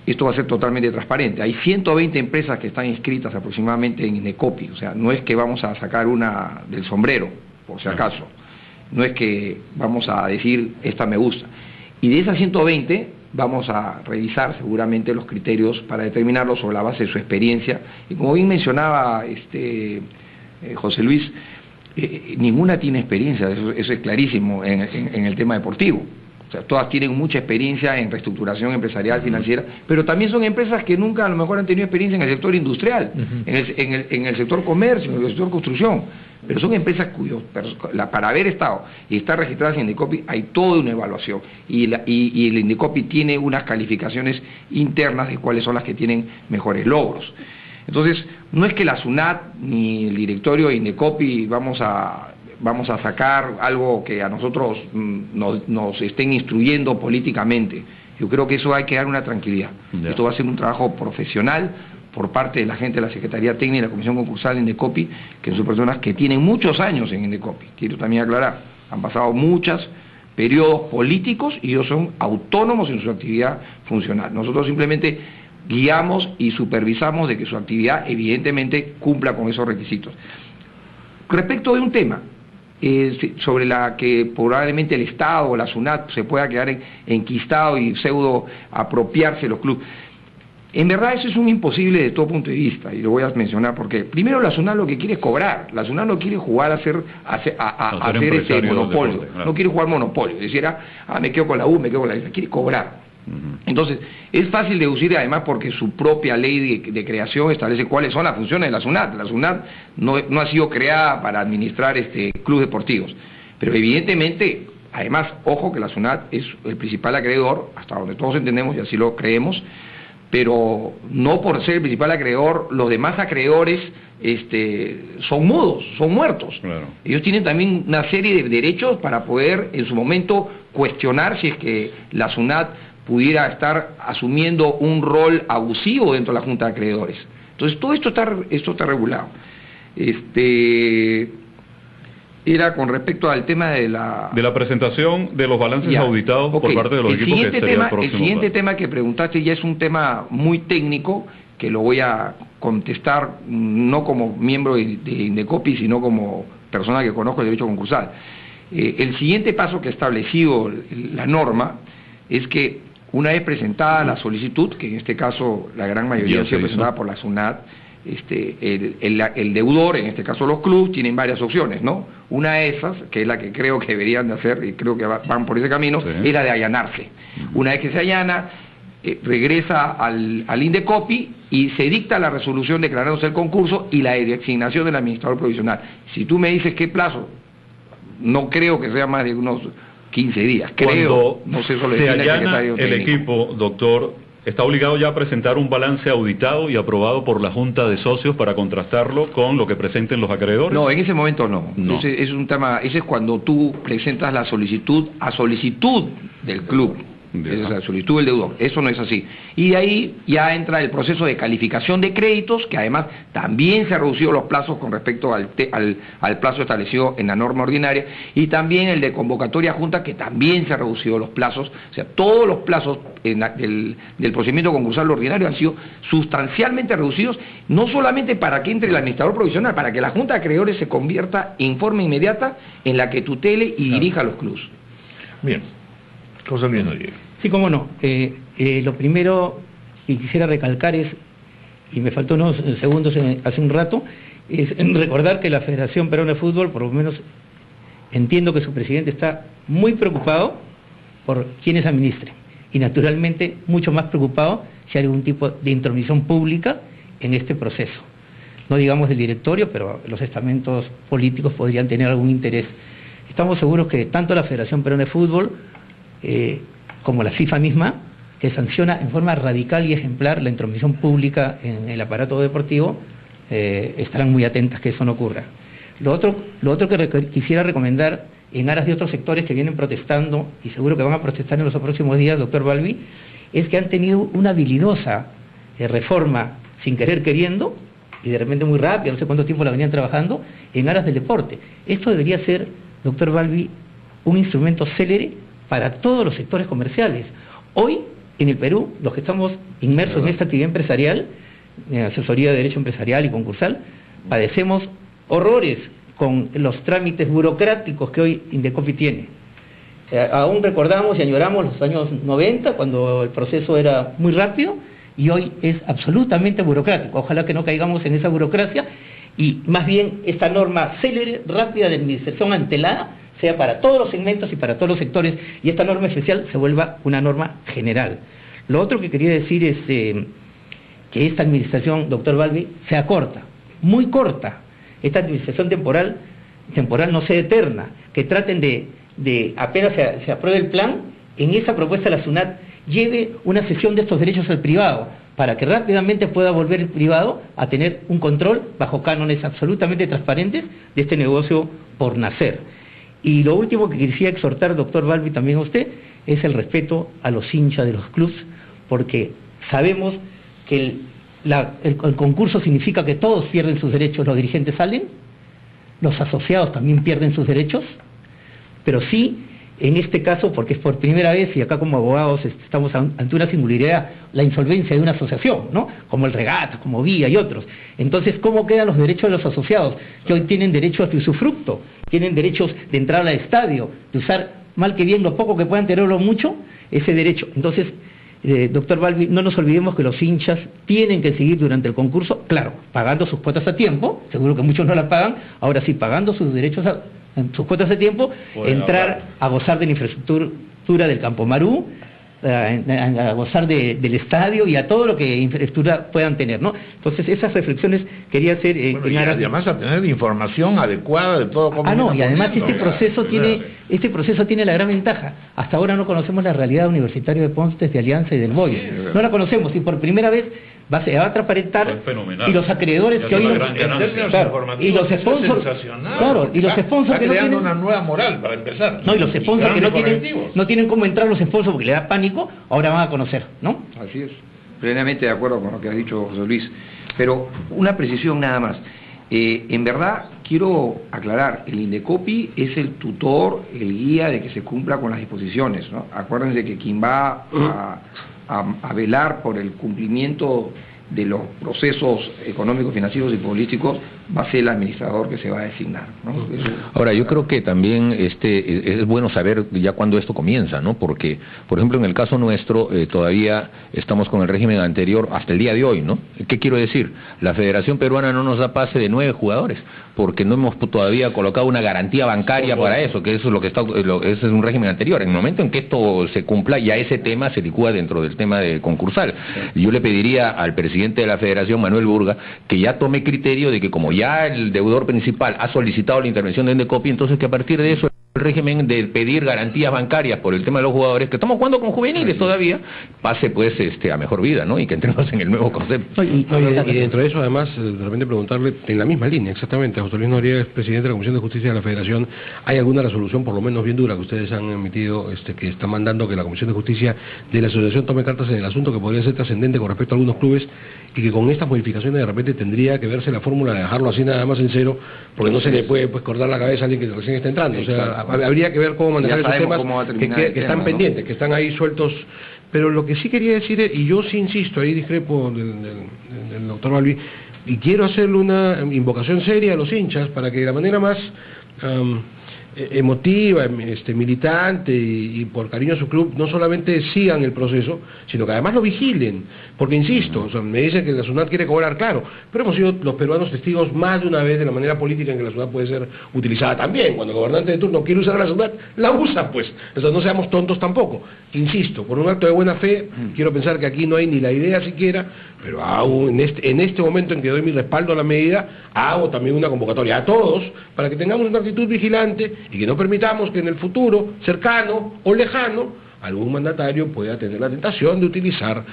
Esto va a ser totalmente transparente. Hay 120 empresas que están inscritas aproximadamente en Indecopi, o sea, no es que vamos a sacar una del sombrero, por si acaso, no es que vamos a decir, esta me gusta. Y de esas 120... vamos a revisar seguramente los criterios para determinarlo sobre la base de su experiencia. Y como bien mencionaba José Luis, ninguna tiene experiencia, eso es clarísimo en el tema deportivo. O sea, todas tienen mucha experiencia en reestructuración empresarial, financiera, pero también son empresas que nunca a lo mejor han tenido experiencia en el sector industrial, en el sector comercio, en el sector construcción. Pero son empresas para haber estado y estar registradas en Indecopi hay toda una evaluación y el Indecopi tiene unas calificaciones internas de cuáles son las que tienen mejores logros. Entonces, no es que la SUNAT ni el directorio de Indecopi vamos a sacar algo que a nosotros nos estén instruyendo políticamente. Yo creo que eso hay que dar una tranquilidad. Esto va a ser un trabajo profesional por parte de la gente de la Secretaría Técnica y la Comisión Concursal de Indecopi, que son personas que tienen muchos años en Indecopi. Quiero también aclarar, han pasado muchos periodos políticos y ellos son autónomos en su actividad funcional. Nosotros simplemente guiamos y supervisamos de que su actividad evidentemente cumpla con esos requisitos. Respecto de un tema sobre la que probablemente el Estado o la SUNAT se pueda quedar enquistado y pseudo apropiarse los clubes. En verdad eso es un imposible de todo punto de vista, y lo voy a mencionar porque primero la SUNAT lo que quiere es cobrar, la SUNAT no quiere jugar a hacer este monopolio, deporte, claro. No quiere jugar monopolio, decir, me quedo con la U, me quedo con la I, quiere cobrar. Entonces, es fácil deducir además porque su propia ley de creación establece cuáles son las funciones de la SUNAT. La SUNAT no ha sido creada para administrar clubes deportivos, pero evidentemente, además, ojo que la SUNAT es el principal acreedor, hasta donde todos entendemos y así lo creemos, pero no por ser el principal acreedor, los demás acreedores son mudos, son muertos. Claro. Ellos tienen también una serie de derechos para poder en su momento cuestionar si es que la SUNAT pudiera estar asumiendo un rol abusivo dentro de la Junta de Acreedores. Entonces todo esto está regulado. Era con respecto al tema de la presentación de los balances auditados por parte de los equipos, que sería el próximo. El siguiente tema que preguntaste ya es un tema muy técnico, que lo voy a contestar no como miembro de Indecopi, sino como persona que conozco el derecho concursal. El siguiente paso que ha establecido la norma es que una vez presentada la solicitud, que en este caso la gran mayoría ha sido presentada por la SUNAT, el deudor, en este caso los clubes, tienen varias opciones, ¿no? Una de esas, que es la que creo que deberían de hacer, y creo que van por ese camino, es la de allanarse. Una vez que se allana, regresa al Indecopi y se dicta la resolución declarándose el concurso y la designación del administrador provisional. Si tú me dices qué plazo, no creo que sea más de unos 15 días. Creo, no sé, eso se allana el equipo, doctor, está obligado ya a presentar un balance auditado y aprobado por la Junta de Socios para contrastarlo con lo que presenten los acreedores. No, en ese momento no. Ese es un tema, ese es cuando tú presentas la solicitud a solicitud del club. Es la solicitud del deudor, eso no es así. Y de ahí ya entra el proceso de calificación de créditos, que además también se ha reducido los plazos con respecto al plazo establecido en la norma ordinaria, y también el de convocatoria junta, que también se ha reducido los plazos. O sea, todos los plazos del procedimiento concursal ordinario han sido sustancialmente reducidos, no solamente para que entre el administrador provisional, para que la Junta de Acreedores se convierta en forma inmediata en la que tutele y dirija los clubes. Bien, José Luis Noriega. Sí, cómo no. Lo primero que quisiera recalcar es, y me faltó unos segundos hace un rato, es recordar que la Federación Peruana de Fútbol, por lo menos entiendo que su presidente está muy preocupado por quienes administren, y naturalmente mucho más preocupado si hay algún tipo de intromisión pública en este proceso. No digamos del directorio, pero los estamentos políticos podrían tener algún interés. Estamos seguros que tanto la Federación Peruana de Fútbol como la FIFA misma, que sanciona en forma radical y ejemplar la intromisión pública en el aparato deportivo, estarán muy atentas que eso no ocurra. Lo otro que quisiera recomendar, en aras de otros sectores que vienen protestando, y seguro que van a protestar en los próximos días, doctor Balbi, es que han tenido una habilidosa reforma sin querer queriendo, y de repente muy rápida, no sé cuánto tiempo la venían trabajando, en aras del deporte. Esto debería ser, doctor Balbi, un instrumento célere para todos los sectores comerciales. Hoy, en el Perú, los que estamos inmersos en esta actividad empresarial, en asesoría de derecho empresarial y concursal, padecemos horrores con los trámites burocráticos que hoy Indecopi tiene. Aún recordamos y añoramos los años 90, cuando el proceso era muy rápido, y hoy es absolutamente burocrático. Ojalá que no caigamos en esa burocracia, y más bien esta norma célere, rápida de administración antelada, sea para todos los segmentos y para todos los sectores, y esta norma especial se vuelva una norma general. Lo otro que quería decir es que esta administración, doctor Balbi, sea corta, muy corta. Esta administración temporal no sea eterna, que traten de apenas se apruebe el plan, en esa propuesta de la SUNAT lleve una cesión de estos derechos al privado, para que rápidamente pueda volver el privado a tener un control bajo cánones absolutamente transparentes de este negocio por nacer. Y lo último que quisiera exhortar, doctor Balbi, también a usted, es el respeto a los hinchas de los clubes, porque sabemos que el concurso significa que todos pierden sus derechos, los dirigentes salen, los asociados también pierden sus derechos, pero sí, en este caso, porque es por primera vez, y acá como abogados estamos ante una singularidad, la insolvencia de una asociación, ¿no? Como el Regata, como Vía y otros. Entonces, ¿cómo quedan los derechos de los asociados? Que hoy tienen derecho a usufructo, tienen derechos de entrar al estadio, de usar mal que bien, lo poco que puedan tenerlo mucho, ese derecho. Entonces, doctor Balbi, no nos olvidemos que los hinchas tienen que seguir durante el concurso, claro, pagando sus cuotas a tiempo, seguro que muchos no las pagan, ahora sí, pagando sus derechos sus cuotas de tiempo, entrar a gozar de la infraestructura del Campo Marú, a gozar del estadio y a todo lo que infraestructura puedan tener, ¿no? Entonces esas reflexiones quería hacer bueno, y además a tener información adecuada de todo cómo no, y además este proceso tiene la gran ventaja. Hasta ahora no conocemos la realidad universitaria de Ponce, de Alianza y del Boyo. No la conocemos, y por primera vez se va a transparentar, y los acreedores que hoy y los sponsors, claro, y los sponsors que no tienen una nueva moral para empezar. No, y los sponsors que no tienen cómo entrar los sponsors porque le da pánico, ahora van a conocer, ¿no? Así es. Plenamente de acuerdo con lo que ha dicho José Luis. Pero una precisión nada más. En verdad, quiero aclarar, el Indecopi es el tutor, el guía de que se cumpla con las disposiciones, ¿no? Acuérdense que quien va a velar por el cumplimiento de los procesos económicos, financieros y políticos va a ser el administrador que se va a designar, ¿no? Ahora, yo creo que también es bueno saber ya cuándo esto comienza, ¿no? Porque, por ejemplo, en el caso nuestro, todavía estamos con el régimen anterior hasta el día de hoy, ¿no? ¿Qué quiero decir? La Federación Peruana no nos da pase de 9 jugadores, porque no hemos todavía colocado una garantía bancaria para eso, que eso es lo que ese es un régimen anterior. En el momento en que esto se cumpla, ya ese tema se licúa dentro del tema de concursal. Yo le pediría al presidente de la Federación, Manuel Burga, que ya tome criterio de que como ya el deudor principal ha solicitado la intervención de Indecopi, entonces que a partir de eso el régimen de pedir garantías bancarias por el tema de los jugadores, que estamos jugando con juveniles todavía, pase pues a mejor vida, ¿no? Y que entremos en el nuevo concepto. Y dentro de eso, además, de repente preguntarle, en la misma línea, exactamente, a José Luis Noriega, es presidente de la Comisión de Justicia de la Federación, ¿hay alguna resolución, por lo menos bien dura, que ustedes han emitido, que está mandando que la Comisión de Justicia de la Asociación tome cartas en el asunto, que podría ser trascendente con respecto a algunos clubes, y que con estas modificaciones de repente tendría que verse la fórmula de dejarlo así nada más en cero, porque no se le puede cortar la cabeza a alguien que recién está entrando? O sea, habría que ver cómo manejar esos temas que están pendientes, ¿no? Que están ahí sueltos. Pero lo que sí quería decir, y yo sí insisto, ahí discrepo del doctor Balbi, y quiero hacerle una invocación seria a los hinchas para que de la manera más emotiva, militante y por cariño a su club, no solamente sigan el proceso, sino que además lo vigilen, porque insisto, o sea, me dicen que la SUNAT quiere cobrar, claro, pero hemos sido los peruanos testigos más de una vez de la manera política en que la SUNAT puede ser utilizada también. Cuando el gobernante de turno quiere usar a la SUNAT, la usa, pues. Entonces no seamos tontos tampoco. Insisto, por un acto de buena fe, quiero pensar que aquí no hay ni la idea siquiera, pero hago en este momento en que doy mi respaldo a la medida, hago también una convocatoria a todos para que tengamos una actitud vigilante y que no permitamos que en el futuro, cercano o lejano, algún mandatario pueda tener la tentación de utilizar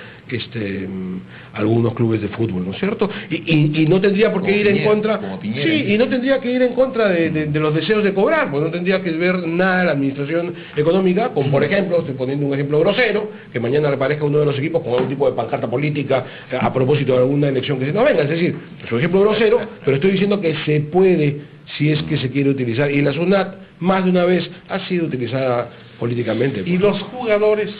algunos clubes de fútbol, ¿no es cierto? Y no tendría por qué ir en contra, y no tendría que ir en contra de los deseos de cobrar, porque no tendría que ver nada la administración económica, como por ejemplo, estoy poniendo un ejemplo grosero, que mañana aparezca uno de los equipos con algún tipo de pancarta política a propósito de alguna elección que no venga, es decir, es un ejemplo grosero, pero estoy diciendo que se puede, si es que se quiere utilizar, y la SUNAT más de una vez ha sido utilizada políticamente. ¿Y los jugadores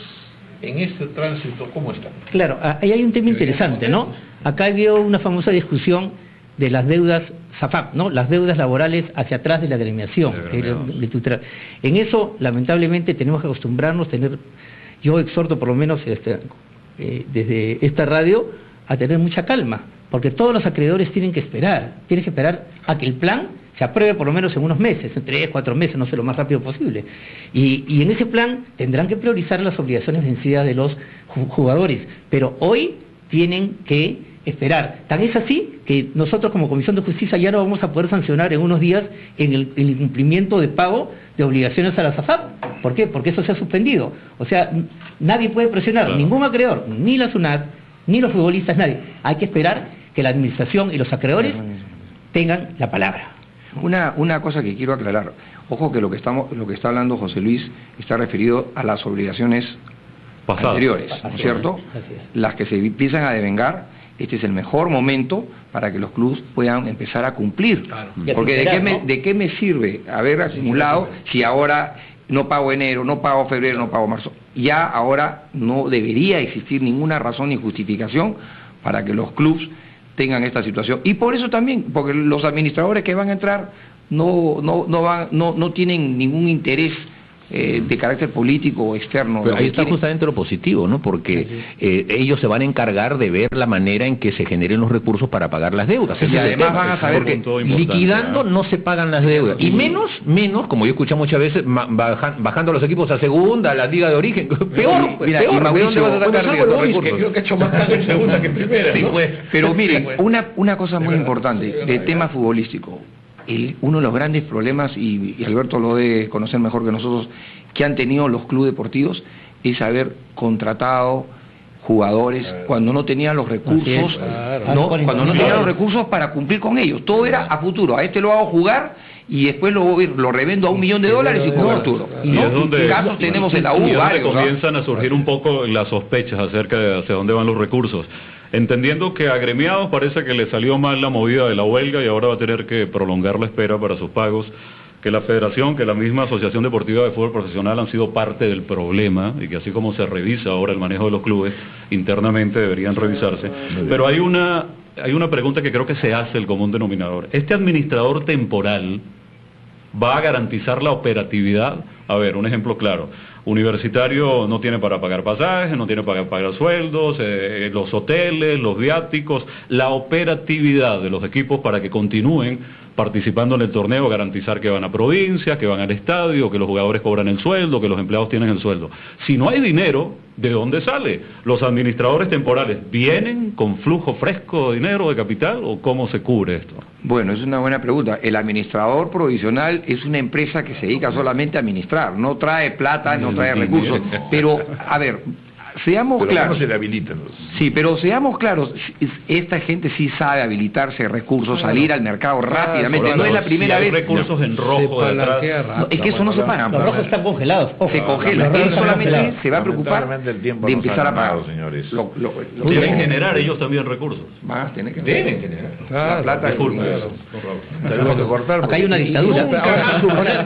en este tránsito cómo están? Claro, ahí hay un tema interesante, ¿no? Acá había una famosa discusión de las deudas SAFAP, ¿no? Las deudas laborales hacia atrás de la agremiación. En eso, lamentablemente, tenemos que acostumbrarnos, yo exhorto por lo menos desde esta radio a tener mucha calma, porque todos los acreedores tienen que esperar a que el plan se apruebe por lo menos en unos meses, en 3, 4 meses, no sé, lo más rápido posible. Y en ese plan tendrán que priorizar las obligaciones vencidas de los jugadores, pero hoy tienen que esperar. Tan es así que nosotros como Comisión de Justicia ya no vamos a poder sancionar en unos días en el incumplimiento de pago de obligaciones a la SAFAP. ¿Por qué? Porque eso se ha suspendido. O sea, nadie puede presionar, ningún acreedor, ni la SUNAT, ni los futbolistas, nadie. Hay que esperar que la administración y los acreedores tengan la palabra. Una cosa que quiero aclarar, ojo que lo que está hablando José Luis está referido a las obligaciones anteriores, ¿no es cierto? Las que se empiezan a devengar, este es el mejor momento para que los clubes puedan empezar a cumplir. Claro. Porque ¿de qué me sirve haber acumulado si ahora no pago enero, no pago febrero, no pago marzo? Ya ahora no debería existir ninguna razón ni justificación para que los clubes tengan esta situación. Y por eso también, porque los administradores que van a entrar no tienen ningún interés de carácter político o externo. Pero ahí está justamente lo positivo, ¿no? Porque ellos se van a encargar de ver la manera en que se generen los recursos para pagar las deudas. Y además van a saber que liquidando no se pagan las deudas. Y menos, como yo escucho muchas veces, bajando los equipos a segunda, a la liga de origen. Peor, mira, peor. Y Mauricio, ¿de dónde vas a sacar los recursos? Que creo que ha hecho más caso en segunda que en primera, ¿no? Pero mire, una cosa muy importante, de tema futbolístico. Uno de los grandes problemas, y Alberto lo debe conocer mejor que nosotros, que han tenido los clubes deportivos, es haber contratado jugadores cuando no tenían los recursos, cuando no tenían los recursos para cumplir con ellos. Todo era a futuro. A este lo hago jugar y después lo revendo a $1 millón y cobertura. Y es donde, casos tenemos en la U, varios, comienzan a surgir un poco las sospechas acerca de hacia dónde van los recursos. Entendiendo que a Agremiados parece que le salió mal la movida de la huelga y ahora va a tener que prolongar la espera para sus pagos, que la Federación, que la misma Asociación Deportiva de Fútbol Profesional han sido parte del problema y que así como se revisa ahora el manejo de los clubes, internamente deberían revisarse. Pero hay una pregunta que creo que se hace el común denominador. ¿Este administrador temporal va a garantizar la operatividad? A ver, un ejemplo claro. Universitario no tiene para pagar pasajes, no tiene para pagar sueldos, los hoteles, los viáticos, la operatividad de los equipos para que continúen participando en el torneo, garantizar que van a provincias, que van al estadio, que los jugadores cobran el sueldo, que los empleados tienen el sueldo. Si no hay dinero, ¿de dónde sale? ¿Los administradores temporales vienen con flujo fresco de dinero, de capital, o cómo se cubre esto? Bueno, es una buena pregunta. El administrador provisional es una empresa que se dedica solamente a administrar, no trae plata, no trae recursos. Pero, a ver, seamos claros. ¿Cómo se le habilitan? Sí, pero seamos claros, esta gente sí sabe habilitarse recursos, salir al mercado rápidamente. No es la primera vez. Recursos en rojo detrás. No, es que eso no se pagan. Los rojos están congelados. Se congelan. Él solamente se va a preocupar de empezar a pagar. Señores. Tienen que generar ellos también recursos. Tienen que generar. La plata. Tenemos que cortar. Acá hay una dictadura.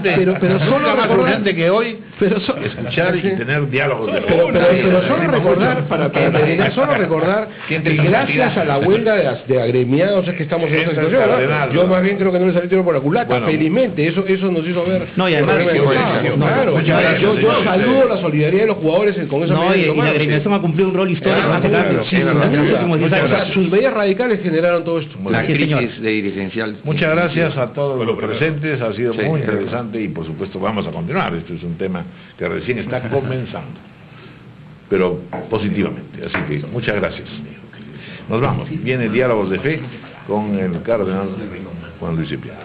Pero solo más urgente que hoy escuchar y tener diálogos de pero solo recordar que gracias a la huelga de agremiados es que estamos en esta situación, ¿verdad? Yo más bien creo que no le salió tiro por la culata, felizmente, eso nos hizo ver. No, y además, claro, yo saludo la solidaridad de los jugadores con esa medida. Y la agremiación ha cumplido un rol histórico en los últimos 10 años. Sus medidas radicales generaron todo esto. La crisis de dirigencial. Muchas gracias a todos los presentes, ha sido muy interesante y por supuesto vamos a continuar. Esto es un tema que recién está comenzando, pero positivamente, así que muchas gracias. Nos vamos, viene Diálogos de Fe con el cardenal Juan Luis Cipriano.